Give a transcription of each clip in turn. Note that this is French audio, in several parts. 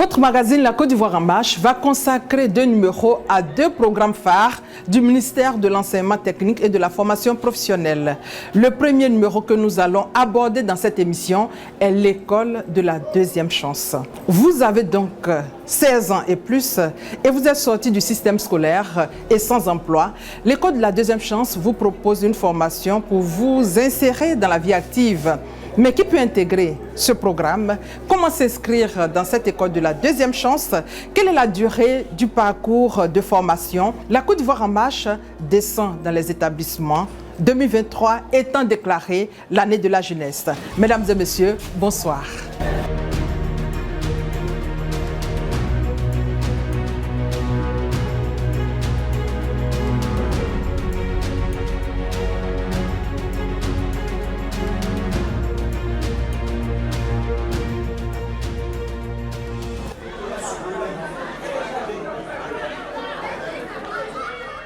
Votre magazine La Côte d'Ivoire en marche va consacrer 2 numéros à 2 programmes phares du ministère de l'enseignement technique et de la formation professionnelle. Le premier numéro que nous allons aborder dans cette émission est l'école de la deuxième chance. Vous avez donc 16 ans et plus et vous êtes sorti du système scolaire et sans emploi. L'école de la deuxième chance vous propose une formation pour vous insérer dans la vie active. Mais qui peut intégrer ce programme? Comment s'inscrire dans cette école de la deuxième chance? Quelle est la durée du parcours de formation? La Côte d'Ivoire en marche descend dans les établissements, 2023 étant déclarée l'année de la jeunesse. Mesdames et messieurs, bonsoir.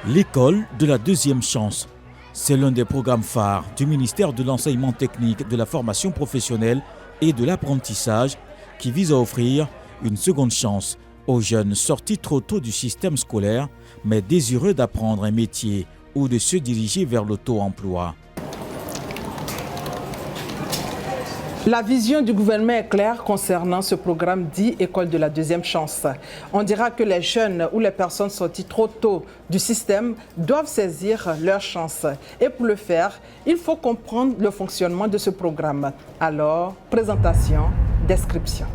L'école de la deuxième chance, c'est l'un des programmes phares du ministère de l'enseignement technique, de la formation professionnelle et de l'apprentissage qui vise à offrir une seconde chance aux jeunes sortis trop tôt du système scolaire mais désireux d'apprendre un métier ou de se diriger vers l'auto-emploi. La vision du gouvernement est claire concernant ce programme dit École de la deuxième chance. On dira que les jeunes ou les personnes sorties trop tôt du système doivent saisir leur chance. Et pour le faire, il faut comprendre le fonctionnement de ce programme. Alors, présentation, description.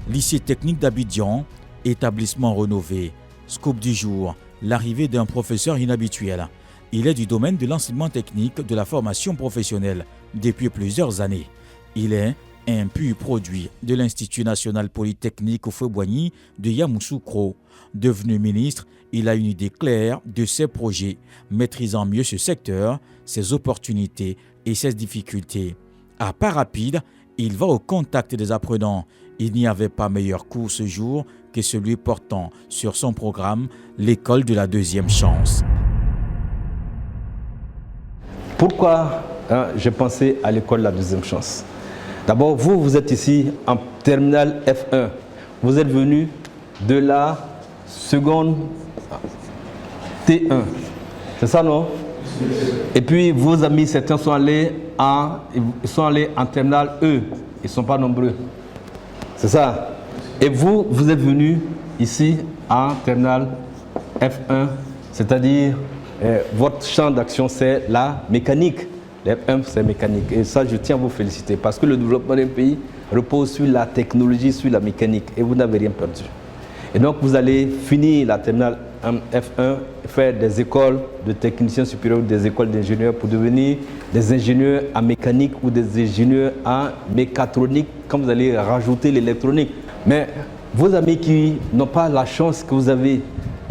Lycée technique d'Abidjan, établissement rénové. Scoop du jour, l'arrivée d'un professeur inhabituel. Il est du domaine de l'enseignement technique de la formation professionnelle depuis plusieurs années. Il est un pur produit de l'Institut national polytechnique Houphouët-Boigny de Yamoussoukro. Devenu ministre, il a une idée claire de ses projets, maîtrisant mieux ce secteur, ses opportunités et ses difficultés. À pas rapide, il va au contact des apprenants. Il n'y avait pas meilleur cours ce jour que celui portant sur son programme l'école de la deuxième chance. Pourquoi j'ai pensé à l'école de la deuxième chance? D'abord, vous êtes ici en terminale F1. Vous êtes venu de la seconde T1. C'est ça, non? Et puis, vos amis, certains sont allés en terminale E. Ils ne sont pas nombreux. C'est ça. Et vous êtes venu ici en terminale F1, c'est-à-dire votre champ d'action, c'est la mécanique. Les F1, c'est mécanique. Et ça, je tiens à vous féliciter parce que le développement d'un pays repose sur la technologie, sur la mécanique. Et vous n'avez rien perdu. Et donc, vous allez finir la terminale F1, faire des écoles de techniciens supérieurs, des écoles d'ingénieurs pour devenir des ingénieurs en mécanique ou des ingénieurs en mécatronique quand vous allez rajouter l'électronique. Mais vos amis qui n'ont pas la chance que vous avez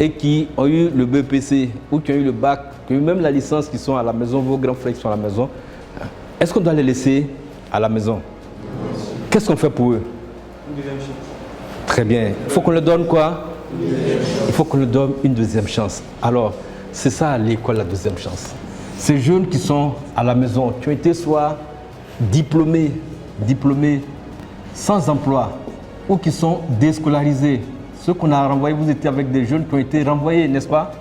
et qui ont eu le BEPC ou qui ont eu le bac, qui ont eu même la licence, qui sont à la maison, vos grands frères qui sont à la maison, est-ce qu'on doit les laisser à la maison? Qu'est-ce qu'on fait pour eux? Très bien. Il faut qu'on leur donne quoi? Il faut qu'on leur donne une deuxième chance. Alors, c'est ça l'école, la deuxième chance. Ces jeunes qui sont à la maison, qui ont été soit diplômés sans emploi ou qui sont déscolarisés. Ceux qu'on a renvoyés, vous étiez avec des jeunes qui ont été renvoyés, n'est-ce pas?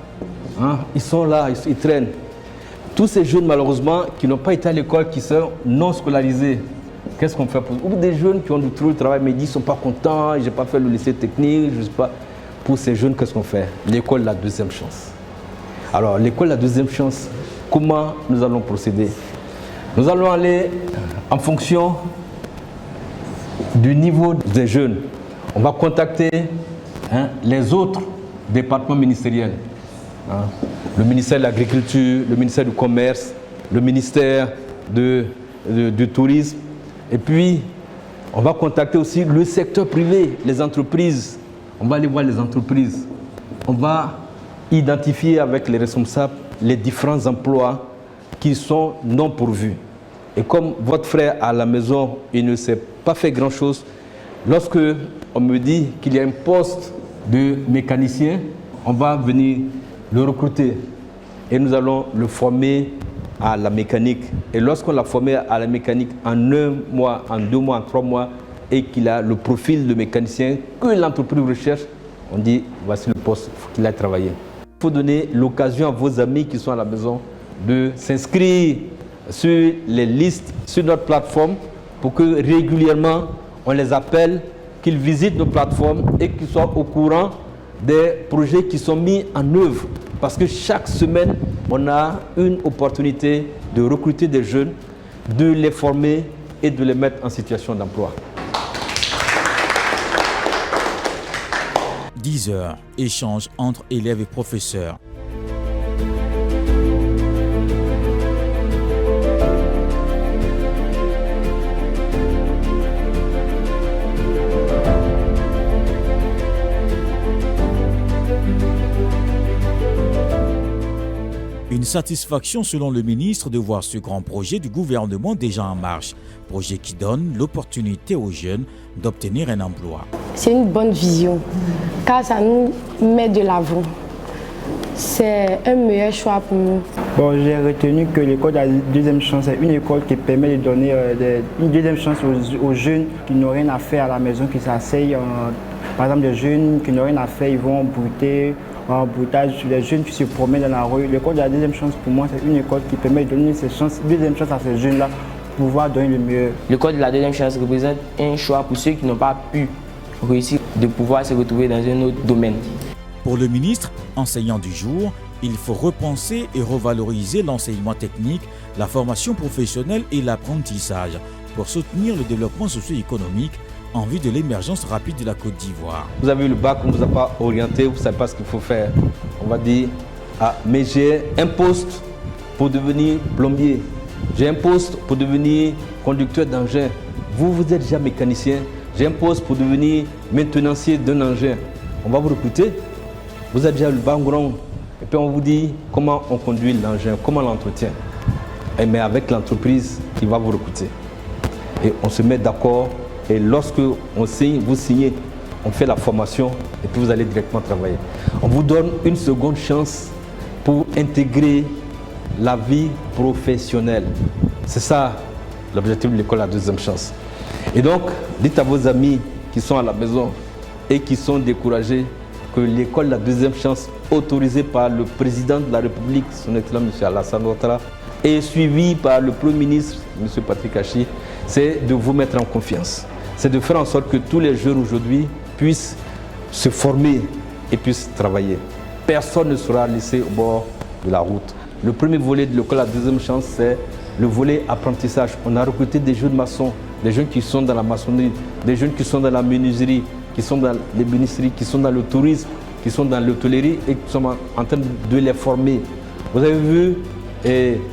Ils sont là, ils traînent. Tous ces jeunes, malheureusement, qui n'ont pas été à l'école, qui sont non scolarisés, qu'est-ce qu'on fait pour eux? Ou des jeunes qui ont du travail, mais ils ne sont pas contents, je n'ai pas fait le lycée technique, je ne sais pas. Pour ces jeunes, qu'est-ce qu'on fait? L'école de la deuxième chance. Alors, l'école de la deuxième chance, comment nous allons procéder? Nous allons aller en fonction du niveau des jeunes. On va contacter les autres départements ministériels. Le ministère de l'Agriculture, le ministère du Commerce, le ministère du Tourisme. Et puis, on va contacter aussi le secteur privé, les entreprises. On va aller voir les entreprises. On va identifier avec les responsables les différents emplois qui sont non pourvus. Et comme votre frère à la maison, il ne sait pas faire grand-chose, lorsque on me dit qu'il y a un poste de mécanicien, on va venir le recruter et nous allons le former à la mécanique. Et lorsqu'on l'a formé à la mécanique, en 1 mois, en 2 mois, en 3 mois, et qu'il a le profil de mécanicien que l'entreprise recherche, on dit voici le poste qu'il a travaillé. Il faut donner l'occasion à vos amis qui sont à la maison de s'inscrire sur les listes, sur notre plateforme, pour que régulièrement on les appelle, qu'ils visitent nos plateformes et qu'ils soient au courant des projets qui sont mis en œuvre. Parce que chaque semaine, on a une opportunité de recruter des jeunes, de les former et de les mettre en situation d'emploi. 10 heures, échange entre élèves et professeurs. Une satisfaction selon le ministre de voir ce grand projet du gouvernement déjà en marche. Projet qui donne l'opportunité aux jeunes d'obtenir un emploi. C'est une bonne vision, car ça nous met de l'avant. C'est un meilleur choix pour nous. Bon, j'ai retenu que l'école de la deuxième chance est une école qui permet de donner une deuxième chance aux jeunes qui n'ont rien à faire à la maison, qui s'asseyent. Par exemple, des jeunes qui n'ont rien à faire, ils vont brouter. En broutage, les jeunes qui se promènent dans la rue. L'école de la deuxième chance, pour moi, c'est une école qui permet de donner ces chances, deuxième chance à ces jeunes-là pour pouvoir donner le meilleur. L'école de la deuxième chance représente un choix pour ceux qui n'ont pas pu réussir de pouvoir se retrouver dans un autre domaine. Pour le ministre, enseignant du jour, il faut repenser et revaloriser l'enseignement technique, la formation professionnelle et l'apprentissage pour soutenir le développement socio-économique en vue de l'émergence rapide de la Côte d'Ivoire. Vous avez eu le bac, on ne vous a pas orienté, vous ne savez pas ce qu'il faut faire. On va dire, ah, mais j'ai un poste pour devenir plombier, j'ai un poste pour devenir conducteur d'engin. Vous êtes déjà mécanicien, j'ai un poste pour devenir maintenancier d'un engin. On va vous recruter, vous avez déjà le background, et puis on vous dit comment on conduit l'engin, comment on l'entretient. Mais avec l'entreprise qui va vous recruter. Et on se met d'accord. Et lorsque on signe, vous signez, on fait la formation et puis vous allez directement travailler. On vous donne une seconde chance pour intégrer la vie professionnelle. C'est ça l'objectif de l'école, la deuxième chance. Et donc, dites à vos amis qui sont à la maison et qui sont découragés que l'école, la deuxième chance, autorisée par le président de la République, son Excellence M. Alassane Ouattara, et suivie par le Premier ministre, M. Patrick Achi, c'est de vous mettre en confiance. C'est de faire en sorte que tous les jeunes aujourd'hui puissent se former et puissent travailler. Personne ne sera laissé au bord de la route. Le premier volet de l'école, la deuxième chance, c'est le volet apprentissage. On a recruté des jeunes maçons, des jeunes qui sont dans la maçonnerie, des jeunes qui sont dans la menuiserie, qui sont dans les ministries, qui sont dans le tourisme, qui sont dans l'hôtellerie et qui sont en train de les former. Vous avez vu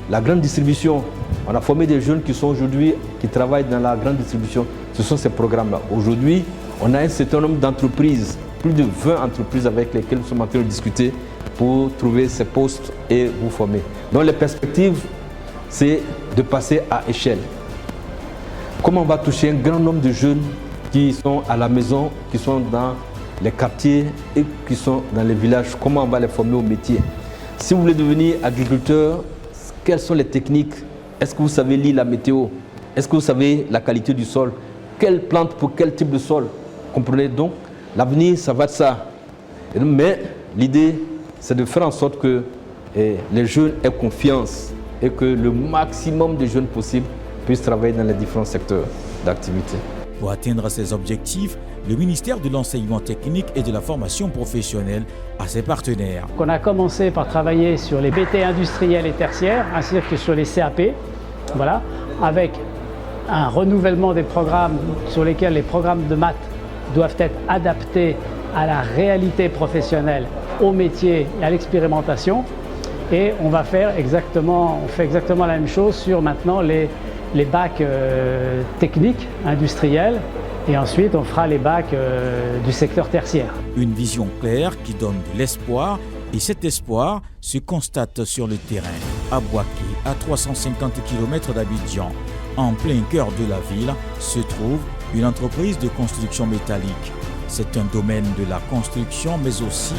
la grande distribution. On a formé des jeunes qui sont aujourd'hui, qui travaillent dans la grande distribution. Ce sont ces programmes-là. Aujourd'hui, on a un certain nombre d'entreprises, plus de 20 entreprises avec lesquelles nous sommes en train de discuter pour trouver ces postes et vous former. Donc les perspectives, c'est de passer à échelle. Comment on va toucher un grand nombre de jeunes qui sont à la maison, qui sont dans les quartiers et qui sont dans les villages, comment on va les former au métier. Si vous voulez devenir agriculteur, quelles sont les techniques? Est-ce que vous savez lire la météo? Est-ce que vous savez la qualité du sol? Quelle plante pour quel type de sol? Comprenez donc, l'avenir, ça va de ça. Mais l'idée, c'est de faire en sorte que les jeunes aient confiance et que le maximum de jeunes possibles puissent travailler dans les différents secteurs d'activité. Pour atteindre ces objectifs, le ministère de l'Enseignement technique et de la formation professionnelle a ses partenaires. On a commencé par travailler sur les BT industriels et tertiaires, ainsi que sur les CAP, voilà, avec un renouvellement des programmes sur lesquels les programmes de maths doivent être adaptés à la réalité professionnelle, au métier et à l'expérimentation. Et on fait exactement la même chose sur maintenant les bacs techniques, industriels, et ensuite on fera les bacs du secteur tertiaire. Une vision claire qui donne de l'espoir, et cet espoir se constate sur le terrain. À Bouaké, à 350 km d'Abidjan, en plein cœur de la ville, se trouve une entreprise de construction métallique. C'est un domaine de la construction, mais aussi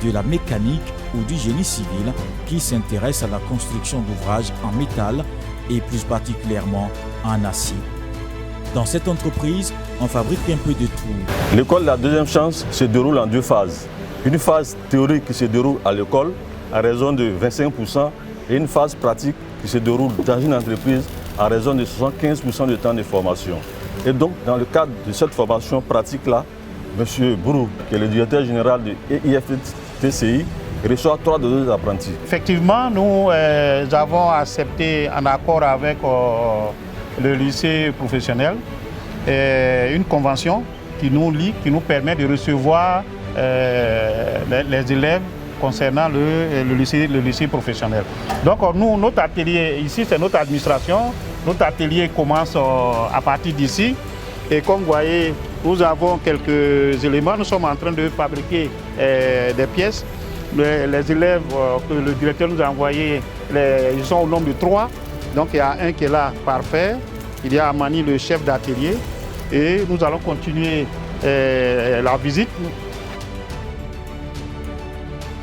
de la mécanique ou du génie civil qui s'intéresse à la construction d'ouvrages en métal et plus particulièrement en acier. Dans cette entreprise, on fabrique un peu de tout. L'école de la deuxième chance se déroule en 2 phases. Une phase théorique qui se déroule à l'école à raison de 25% et une phase pratique qui se déroule dans une entreprise à raison de 75% de temps de formation. Et donc, dans le cadre de cette formation pratique-là, M. Bourou, qui est le directeur général de IFTCI, reçoit 3 de nos apprentis. Effectivement, nous avons accepté, en accord avec le lycée professionnel, une convention qui nous lie, qui nous permet de recevoir les élèves concernant le lycée professionnel. Donc nous, notre atelier ici, c'est notre administration. Notre atelier commence à partir d'ici. Et comme vous voyez, nous avons quelques éléments. Nous sommes en train de fabriquer des pièces. Les élèves que le directeur nous a envoyés, ils sont au nombre de 3. Donc il y a un qui est là, parfait. Il y a Amani, le chef d'atelier. Et nous allons continuer la visite.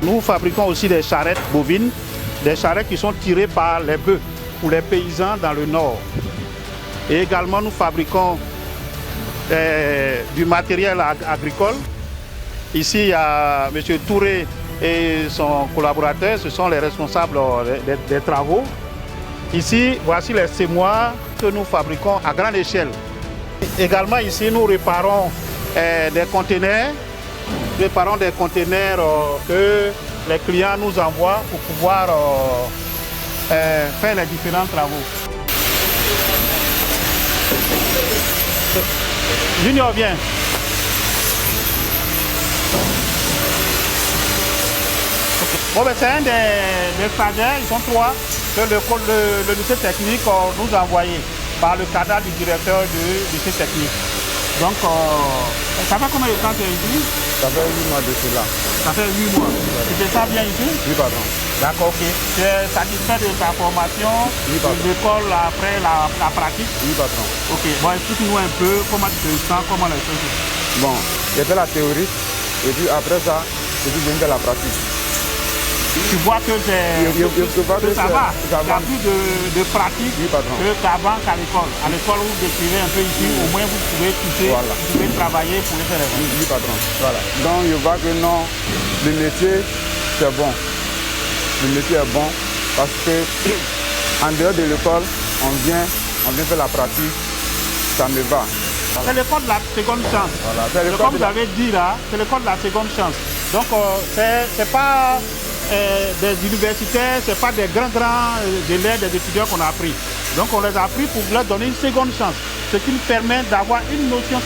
Nous fabriquons aussi des charrettes bovines, des charrettes qui sont tirées par les bœufs pour les paysans dans le nord. Et également nous fabriquons du matériel agricole. Ici il y a M. Touré et son collaborateur, ce sont les responsables des travaux. Ici, voici les sémoirs que nous fabriquons à grande échelle. Également ici, nous réparons des conteneurs. Que les clients nous envoient pour pouvoir faire les différents travaux. Junior, viens. Bon, ben, c'est un des stagiaires, ils sont 3, que le lycée technique nous a envoyé par le cadre du directeur du lycée technique. Donc, ça fait combien de temps que tu es ici? Ça fait 8 mois de cela. Ça fait 8 mois. Tu fais ça bien ici? Oui, patron. D'accord, ok. Tu es satisfait de ta formation, de l'école après la pratique? Oui, patron. Ok, bon, explique-nous un peu comment tu te sens, comment les choses. Bon, j'ai fait la théorie, et puis après ça, je suis venu faire la pratique. Tu vois que ça va, il y a plus de pratique qu'avant qu'à l'école. À l'école, vous décrivez un peu ici, au moins vous pouvez toucher, vous pouvez travailler pour les faire. Oui, patron. Voilà. Donc je vois que non, le métier, c'est bon. Le métier est bon parce que en dehors de l'école, on vient faire la pratique, ça me va. C'est l'école de la seconde chance. Voilà. Comme vous avez dit là, c'est l'école de la seconde chance. Donc c'est pas des universitaires, ce n'est pas des grands élèves, des étudiants qu'on a pris. Donc on les a pris pour leur donner une seconde chance, ce qui nous permet d'avoir une notion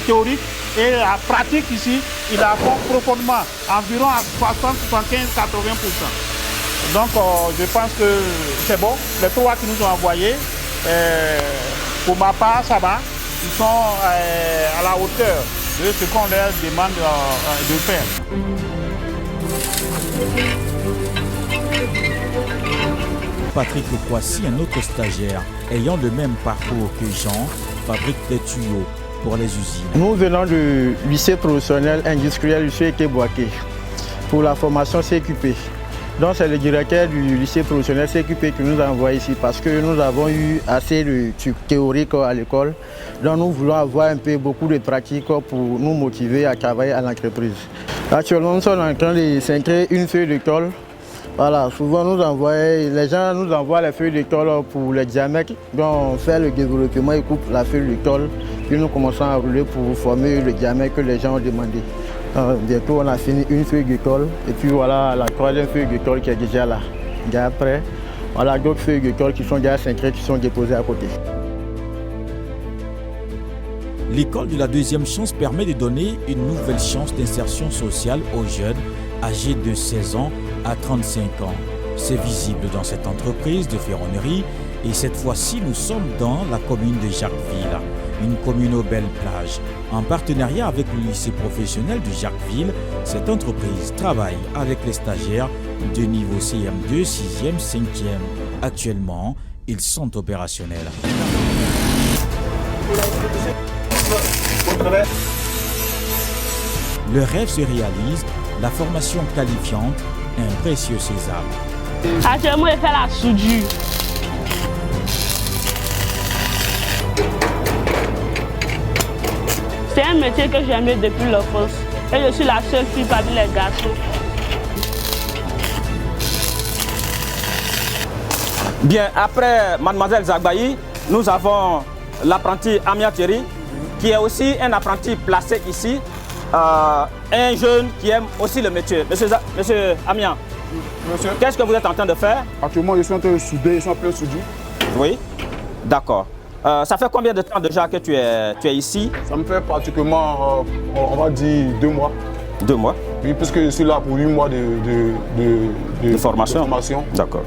théorique et la pratique ici, il la font profondément, environ à 60, 75, 80%. Donc je pense que c'est bon. Les 3 qui nous ont envoyés, pour ma part, ça va. Ils sont à la hauteur de ce qu'on leur demande de faire. Patrick Lepoissy, un autre stagiaire, ayant le même parcours que Jean, fabrique des tuyaux pour les usines. Nous venons du lycée professionnel industriel lycée Kebouaké pour la formation CQP. Donc c'est le directeur du lycée professionnel CQP qui nous a envoyé ici parce que nous avons eu assez de théorique à l'école. Donc nous voulons avoir beaucoup de pratique pour nous motiver à travailler à l'entreprise. Actuellement, nous sommes en train de s'inscrire une feuille d'école. Voilà, souvent les gens nous envoient les feuilles d'école pour les diamètres. Donc on fait le développement, ils coupent la feuille d'école, puis nous commençons à rouler pour former le diamètre que les gens ont demandé. Bientôt on a fini une feuille d'école et puis voilà la 3e feuille d'école qui est déjà là. Et après, voilà d'autres feuilles d'école qui sont déjà inscrites, qui sont déposées à côté. L'école de la deuxième chance permet de donner une nouvelle chance d'insertion sociale aux jeunes âgés de 16 ans à 35 ans. C'est visible dans cette entreprise de ferronnerie et cette fois-ci nous sommes dans la commune de Jacquesville, une commune aux belles plages. En partenariat avec le lycée professionnel de Jacquesville, cette entreprise travaille avec les stagiaires de niveau CM2, 6e, 5e. Actuellement, ils sont opérationnels. Le rêve se réalise, la formation qualifiante, un précieux sésame. Actuellement, je fais la soudure. un métier que j'aimais depuis l'enfance. Et je suis la seule fille parmi les garçons. Bien, après Mademoiselle Zagbayi, nous avons l'apprenti Amia Thierry, qui est aussi un apprenti placé ici, un jeune qui aime aussi le métier. Monsieur Amia, qu'est-ce que vous êtes en train de faire? Actuellement, je suis en train de souder, je suis en plein soudure. Oui, d'accord. Ça fait combien de temps déjà que tu es ici? Ça me fait pratiquement, on va dire, 2 mois. 2 mois? Oui, puisque je suis là pour 8 mois de formation. D'accord.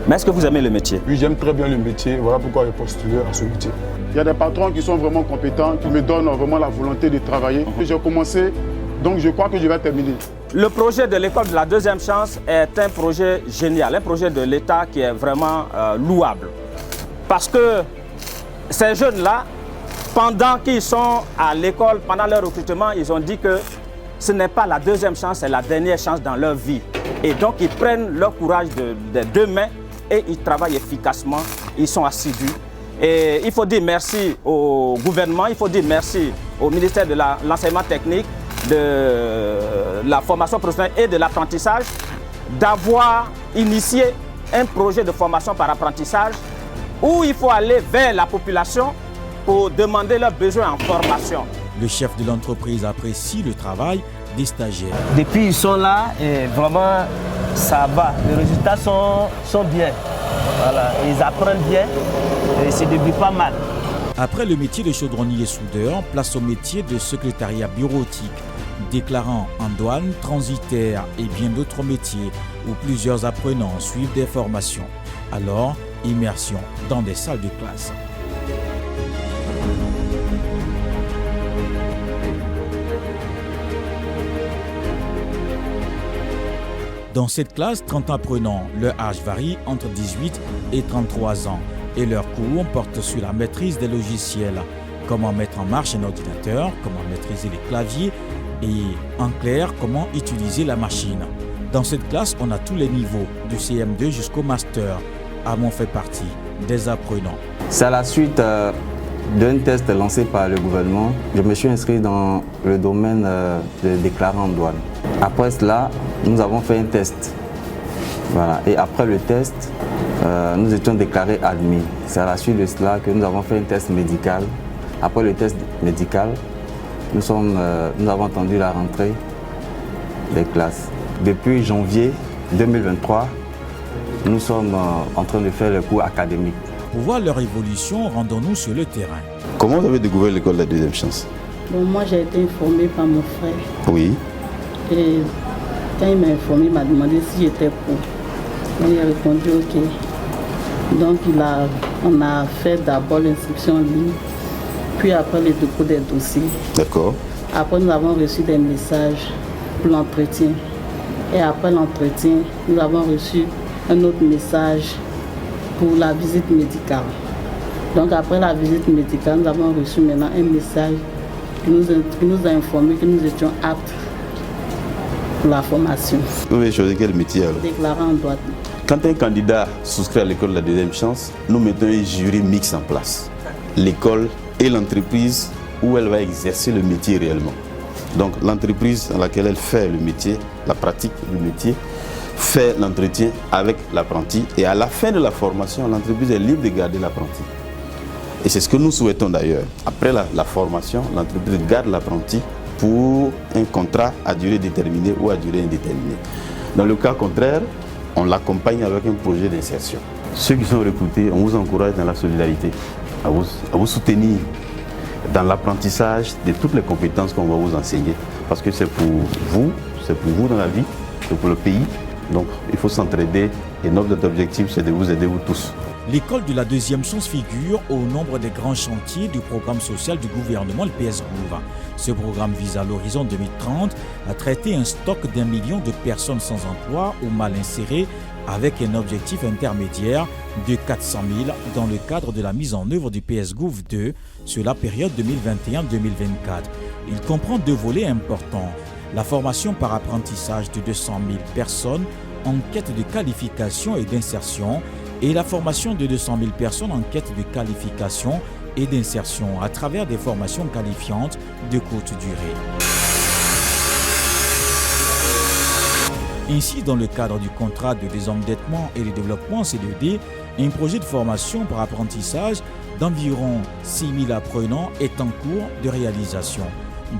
Mais est-ce que vous aimez le métier? Oui, j'aime très bien le métier. Voilà pourquoi j'ai postulé à ce métier. Il y a des patrons qui sont vraiment compétents, qui me donnent vraiment la volonté de travailler. J'ai commencé, donc je crois que je vais terminer. Le projet de l'école de la deuxième chance est un projet génial, un projet de l'État qui est vraiment louable. Parce que ces jeunes-là, pendant qu'ils sont à l'école, pendant leur recrutement, ils ont dit que ce n'est pas la deuxième chance, c'est la dernière chance dans leur vie. Et donc ils prennent leur courage de 2 mains et ils travaillent efficacement, ils sont assidus. Et il faut dire merci au gouvernement, il faut dire merci au ministère de l'enseignement technique, de la formation professionnelle et de l'apprentissage d'avoir initié un projet de formation par apprentissage où il faut aller vers la population pour demander leurs besoins en formation. Le chef de l'entreprise apprécie le travail des stagiaires. Depuis ils sont là et vraiment ça va, les résultats sont bien. Voilà, ils apprennent bien et c'est devenu pas mal. Après le métier de chaudronnier soudeur, place au métier de secrétariat bureautique, déclarant en douane, transitaire et bien d'autres métiers où plusieurs apprenants suivent des formations. Alors, immersion dans des salles de classe. Dans cette classe, 30 apprenants, leur âge varie entre 18 et 33 ans et leurs cours portent sur la maîtrise des logiciels, comment mettre en marche un ordinateur, comment maîtriser les claviers et en clair, comment utiliser la machine. Dans cette classe, on a tous les niveaux, du CM2 jusqu'au master. Amon fait partie des apprenants. C'est à la suite d'un test lancé par le gouvernement. Je me suis inscrit dans le domaine de déclarant en douane. Après cela, nous avons fait un test. Voilà. Et après le test, nous étions déclarés admis. C'est à la suite de cela que nous avons fait un test médical. Après le test médical, nous avons attendu la rentrée des classes. Depuis janvier 2023, nous sommes en train de faire le cours académique. Pour voir leur évolution, rendons-nous sur le terrain. Comment vous avez découvert l'école de la deuxième chance? Bon, moi, j'ai été informée par mon frère. Oui. Et quand il m'a informé, il m'a demandé si j'étais pour. Il a répondu OK. Donc, on a fait d'abord l'inscription en ligne, puis après le dépôt des dossiers. D'accord. Après, nous avons reçu des messages pour l'entretien. Et après l'entretien, nous avons reçu un autre message pour la visite médicale. Donc après la visite médicale, nous avons reçu maintenant un message qui nous a informé que nous étions aptes pour la formation. Vous avez choisi quel métier alors? Déclarant en douane. Quand un candidat souscrit à l'école de la deuxième chance, nous mettons un jury mixte en place. L'école et l'entreprise où elle va exercer le métier réellement. Donc l'entreprise dans laquelle elle fait le métier, la pratique du métier, fait l'entretien avec l'apprenti et à la fin de la formation, l'entreprise est libre de garder l'apprenti. Et c'est ce que nous souhaitons d'ailleurs. Après la formation, l'entreprise garde l'apprenti pour un contrat à durée déterminée ou à durée indéterminée. Dans le cas contraire, on l'accompagne avec un projet d'insertion. Ceux qui sont recrutés, on vous encourage dans la solidarité, à vous soutenir dans l'apprentissage de toutes les compétences qu'on va vous enseigner. Parce que c'est pour vous dans la vie, c'est pour le pays. Donc il faut s'entraider et notre objectif c'est de vous aider vous tous. L'école de la deuxième chance figure au nombre des grands chantiers du programme social du gouvernement, le PSGouv. Ce programme vise à l'horizon 2030 à traiter un stock d'1 million de personnes sans emploi ou mal insérées avec un objectif intermédiaire de 400 000 dans le cadre de la mise en œuvre du PSGouv 2 sur la période 2021-2024. Il comprend 2 volets importants. La formation par apprentissage de 200 000 personnes en quête de qualification et d'insertion et la formation de 200 000 personnes en quête de qualification et d'insertion à travers des formations qualifiantes de courte durée. Ainsi, dans le cadre du contrat de désendettement et de développement CDD, un projet de formation par apprentissage d'environ 6 000 apprenants est en cours de réalisation.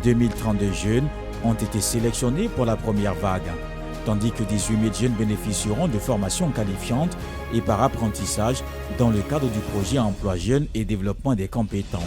2032 jeunes ont été sélectionnés pour la première vague, tandis que 18 000 jeunes bénéficieront de formations qualifiantes et par apprentissage dans le cadre du projet Emploi Jeunes et Développement des compétences.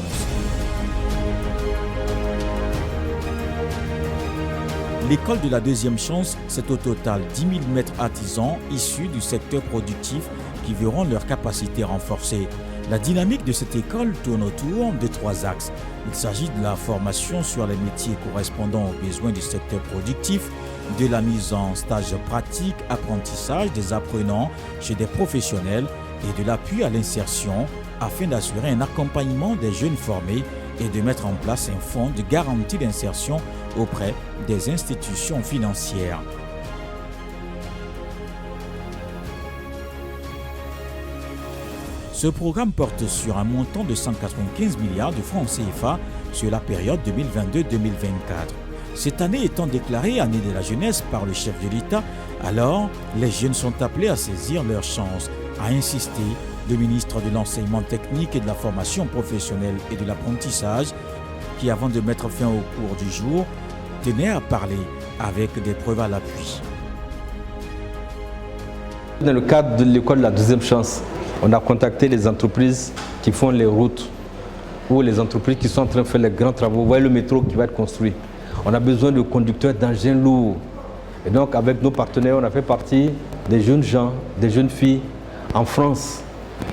L'école de la deuxième chance, c'est au total 10 000 maîtres artisans issus du secteur productif qui verront leurs capacités renforcées. La dynamique de cette école tourne autour de 3 axes. Il s'agit de la formation sur les métiers correspondant aux besoins du secteur productif, de la mise en stage pratique, apprentissage des apprenants chez des professionnels et de l'appui à l'insertion afin d'assurer un accompagnement des jeunes formés et de mettre en place un fonds de garantie d'insertion auprès des institutions financières. Ce programme porte sur un montant de 195 milliards de francs CFA sur la période 2022-2024. Cette année étant déclarée année de la jeunesse par le chef de l'État, alors les jeunes sont appelés à saisir leur chance, a insisté le ministre de l'Enseignement technique et de la formation professionnelle et de l'apprentissage, qui avant de mettre fin au cours du jour, tenait à parler avec des preuves à l'appui. Dans le cadre de l'école de la deuxième chance, on a contacté les entreprises qui font les routes ou les entreprises qui sont en train de faire les grands travaux. Vous voyez le métro qui va être construit. On a besoin de conducteurs d'engins lourds. Et donc avec nos partenaires, on a fait partie des jeunes gens, des jeunes filles en France.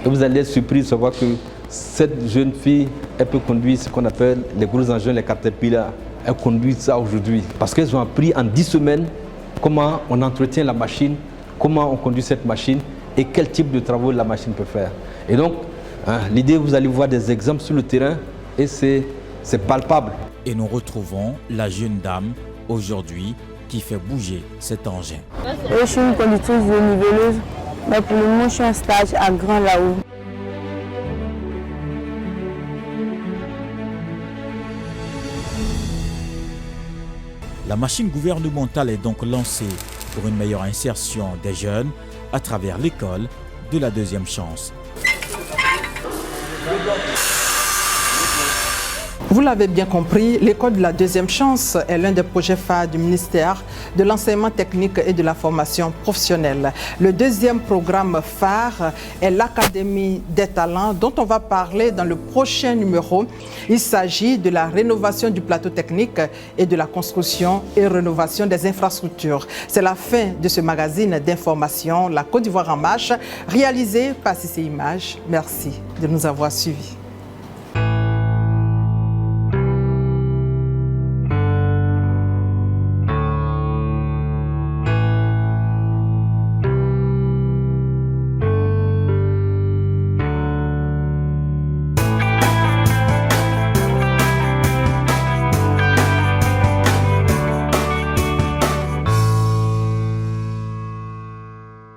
Et vous allez être surpris de savoir que cette jeune fille, elle peut conduire ce qu'on appelle les gros engins, les Caterpillar. Elle conduit ça aujourd'hui. Parce qu'elles ont appris en 10 semaines comment on entretient la machine, comment on conduit cette machine et quel type de travaux la machine peut faire. Et donc, l'idée, vous allez voir des exemples sur le terrain et c'est palpable. Et nous retrouvons la jeune dame aujourd'hui qui fait bouger cet engin. Je suis une conductrice de niveleuse, mais pour le moment, je suis en stage à Grand Laou. La machine gouvernementale est donc lancée pour une meilleure insertion des jeunes à travers l'école de la deuxième chance. Vous l'avez bien compris, l'école de la deuxième chance est l'un des projets phares du ministère de l'enseignement technique et de la formation professionnelle. Le deuxième programme phare est l'Académie des talents dont on va parler dans le prochain numéro. Il s'agit de la rénovation du plateau technique et de la construction et rénovation des infrastructures. C'est la fin de ce magazine d'information, La Côte d'Ivoire en marche, réalisé par CC Images. Merci de nous avoir suivis.